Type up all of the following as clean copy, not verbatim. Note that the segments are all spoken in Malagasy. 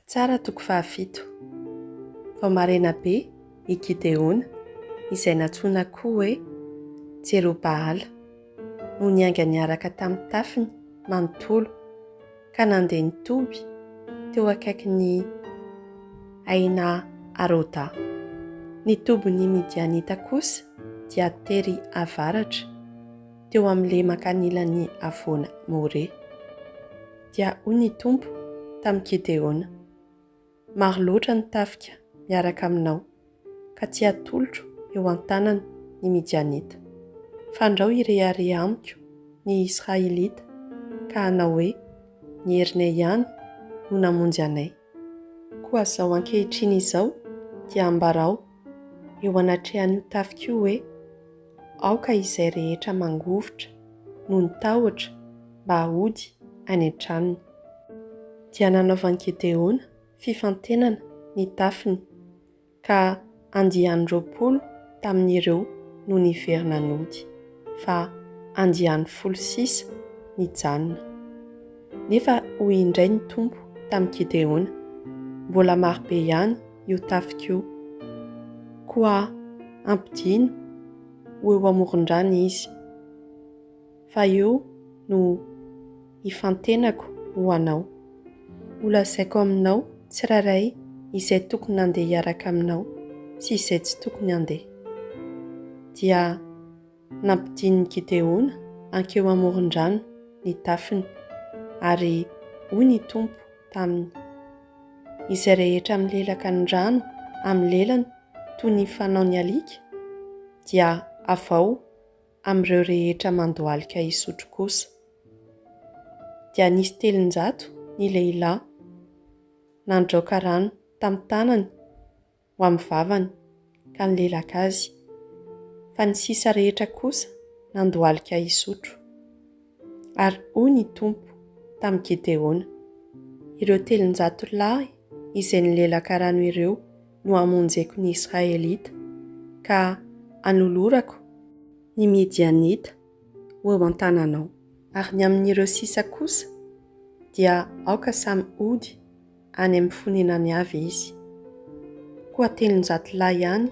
Tsara toko fahafito. Vao maraina be i Gideona, izay natsoina koa hoe Jerobaala, no nianga niaraka tamin'ny tafiny manontolo ka nandeha nitoby teo akaikin'ny aina Aroda. Nitobiny Midianita kosa dia tery avaratra teo amin'ilay makanilan'ny avoana More. Dia hoy ny Tompo tamin'i Gideona: maro loatra ny tafika miaraka aminao ka tsy atolotro eo an-tanana ny Midianita. Fandrao irearea amiko ny Israelita ka hanao hoe ny herinay ihany no namonjy anay. Koa izao ankehitriny izao dia ambarao eo anatrehan'io tafika io hoe aoka izay rehetra mangovotra no nitahotra mba hahody any an-tranony. Dia nanaovan'i Gideona fifantenana ny tafiny ka andiany 20 tamin'ireo no niverina nody, fa andiany 16 nijanona. Nefa hoy indray ny Tompo tamin'i Gideona: mbola marobe ihany io tafika io, koa ampidino ho eo amoron-drano izy, fa eo no hifantenako ho anao. Holazaiko aminao tsirairay izay tokony handeha hiaraka aminao sy izay tsy tokony handeha. Dia nampidin'i Gideona ankeo amoron-drano ny tafiny, ary hoy ny Tompo taminy: izay rehetra milelaka ny rano amin'ny lelany toy ny fanao ny alika, dia avao amin'ireo rehetra mandohalika hisotro kosa. Dia nisy 300 ny lehilahy nandraoka rano tamin'ny tanany ho amin'ny vavany ka nilelaka azy, fa ny sisa rehetra kosa nandohalika hisotro. Ary hoy ny Tompo tamin'i Gideona: ireo 300 lahy izay nilelaka rano ireo no hamonjeko ny Israelita ka hanolorako ny Midianita ho eo an-tananao. Ary ny amin'ireo sisa kosa dia aoka samy hody any amin'ny fonenany avy izy. Koa 300 lahy ihany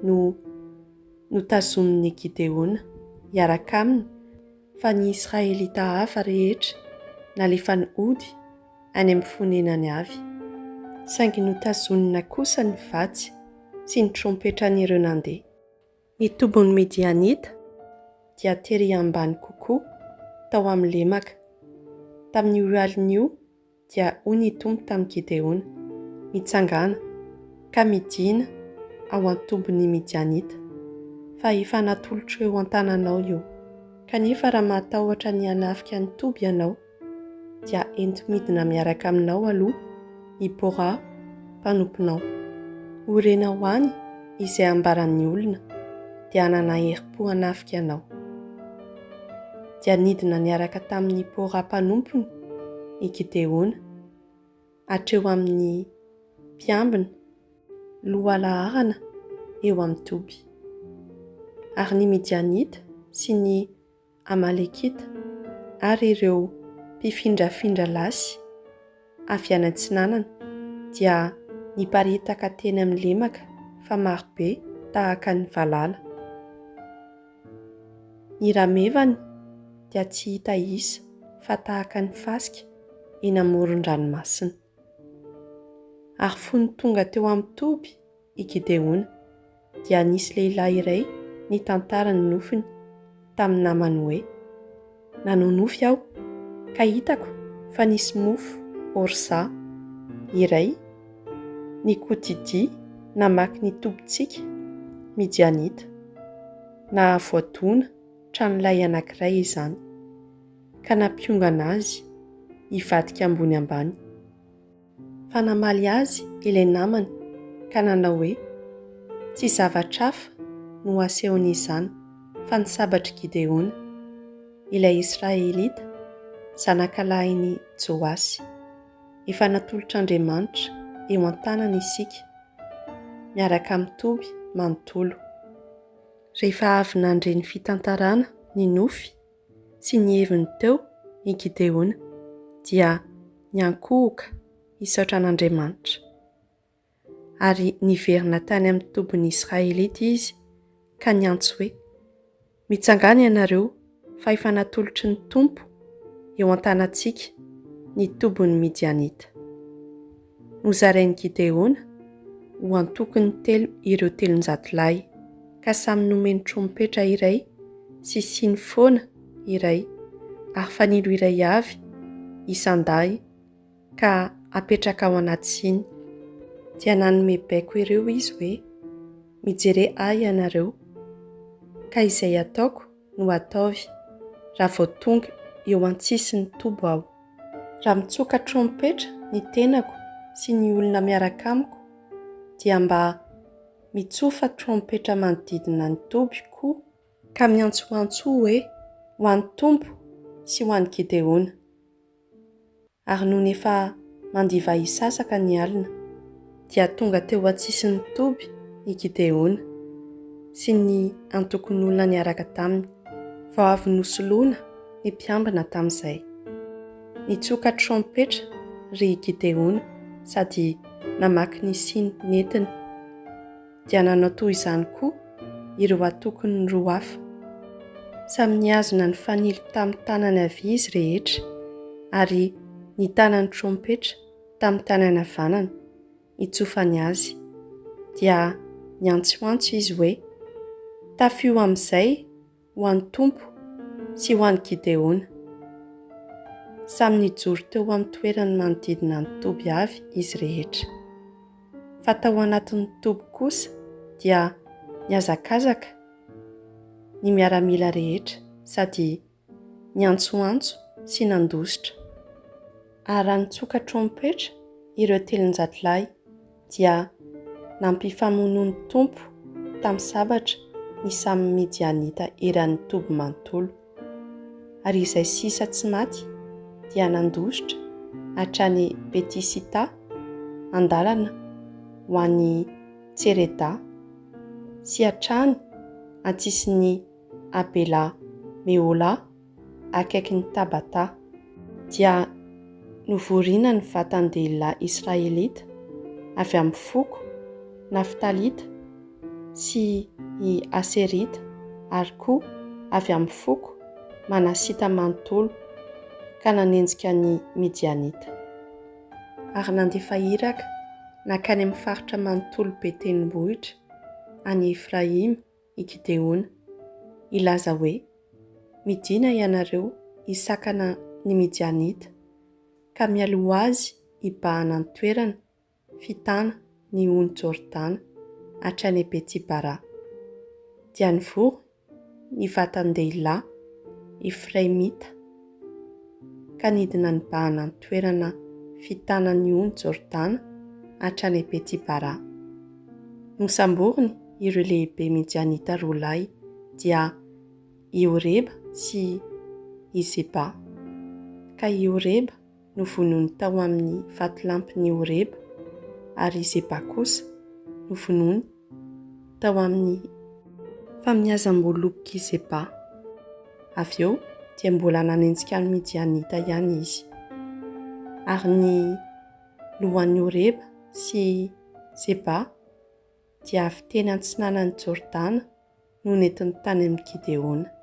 no tazomin'ny Gideona hiaraka aminy, fa ny Israelita hafa rehetra nalefa ny hody any amin'ny fonenany avy. Saingy notazonina kosa ny vatsy sy ny trompetran'ireo nandeha. Ny tobin'ny Midianita dia tery ambany kokoa tao amin'ny lemaka. Tamin'io alin'io dia hoy ny Tompo tamin'i Gideona: mitsangana ka midina ao an-tobin'ny Midianita, fa efa natolotro eo an-tananao io. Kanefa raha matahotra ny hanafika ny toby ianao, dia ento midina miaraka aminao aloha i Bora mpanomponao. Orena ho any izay ambaran'ny olona, dia hanana herim-po hanafika anao. Dia nidina niaraka tamin'ny Bora mpanompony i Gideona hatreo amin'ny mpiambina lohalaharana eo amin'ny toby. Ary ny Midianita sy ny Amalekita ary ireo mpifindrafindra lasy avy any antsinanana dia niparitaka teny amin'ny lemaka fa marobe tahaka ny valala. Ny ramevany dia tsy hita isa fa tahaka ny fasika eny amoron-dranomasina. Ary fony tonga teo amin'ny toby i Gideona dia nisy lehilahy iray nitantara ny nofiny tamin'ny namany hoe: nanonofy aho ka hitako fa nisy mofo orza iray nikodidia namaky ny tobintsika Midianita, na voadona tranolay anankiray izany, ka nampiongana azy hivadika ambony ambany. Fa namaly azy ilay namany ka nanao hoe tsy zavatra hafa no asehon'izany fa ny sabatry Gideona, ilay Israelita, zanakalahin'i Joasy. Efa natolotr'Andriamanitra eo an-tanana isika, miaraka amin'ny toby manontolo. Rehefa avy nandre ny fitantarana ny nofy sy ny heviny teo i Gideona, dia niankohoka hisaotra an'Andriamanitra. Ary niverina tany amin'ny tobin'ny Israelita izy ka niantso hoe, mitsangana ianareo fa efa natolotry ny Tompo eo an-tanantsika ny tobin'ny Midianita. Nozarain'i Gideona ho antokony telo ireo 300 lahy, ka samy nomeny trompetra iray sy siny foana iray ary fanilo iray avy isan-dahy ka apetraka ao anaty siny. Dia nanome baiko ireo izy hoe, mijery ahy ianareo, ka izay ataoko no ataovy raha vao tonga eo an-tsisin'ny tobo aho. Raha mitsoka trompetra ny tenako sy ny olona miaraka amiko, dia mba mitsofa trompetra manodidina ny toby koa, ka miantsoantso hoe ho an'ny Tompo sy ho an'i Gideona. Ary noho efa mandiva hisasaka ny alina, dia tonga teo an-tsisin'ny toby i Gideona sy ny antokon'olona niaraka taminy, vao avy nosoloina ny mpiambina tamin'izay. Nitsoka trompetra ry Gideona sady namaky ny siny nentina, dia nanao toy izany koa ireo atokony roa hafa. Samy nihazona ny fanilo tamin'ny tanany havia izy rehetra, ary ny tanany trompetra tamin'ny tanany havanana hitsofany azy. Dia niantsoantso izy hoe, tafio amin'izay ho an'ny Tompo sy ho an'i Gideona. Samy nijoro teo amin'ny toerany manodidina ny toby avy izy rehetra. Fa tao anatin'ny toby kosa dia niazakazaka ny miaramila rehetra sady niantsoantso sy nandositra. Ary raha nitsoka trompetra ireo 300 lahy, dia nampifamonoan'ny Tompo tamin'ny sabatra ny samy Midianita eran'ny toby manontolo. Ary izay sisa tsy maty dia nandositra hatrany Betisita, andalana ho an'ny Tsereda, sy hatrany antsisin'ny Abela Meola akaiky ny Tabata. Dia novoriana ny vatan-dehilahy Israelita avy amin'ny foko, Naftalita sy i Aserita, ary koa avy amin'ny foko Manasita manontolo, ka nanenjika ny Midianita. Ary nandefa iraka nakany amin'ny faritra manontolo be tendrombohitra any Efraima i Gideona, ilaza hoe, midina ianareo hisakana ny Midianita, ka mialoha azy hibahana ny toerana fitana ny ony Jordana hatrany Betibara. Dia nivory ny vatan-dehilahy Efraimita, ka nidina nibahana ny toerana fitana ny ony Jordana hatrany Betibara. Nosamboriny ireo lehibe Midianita roa lahy, dia i Oreba sy i Zeba. Ka i Oreba novonoiny tao amin'ny vatolampin'i Oreba, ary Zeba kosa novonoiny tao amin'ny famihazam-boaloboky Zeba. Avy eo dia mbola nanenjika ny Midianita ihany izy. Ary ny lohan'ny Oreba sy Zeba dia avy teny antsinanan'ny Jordana no nentin'ny tany amin'ny Gideona.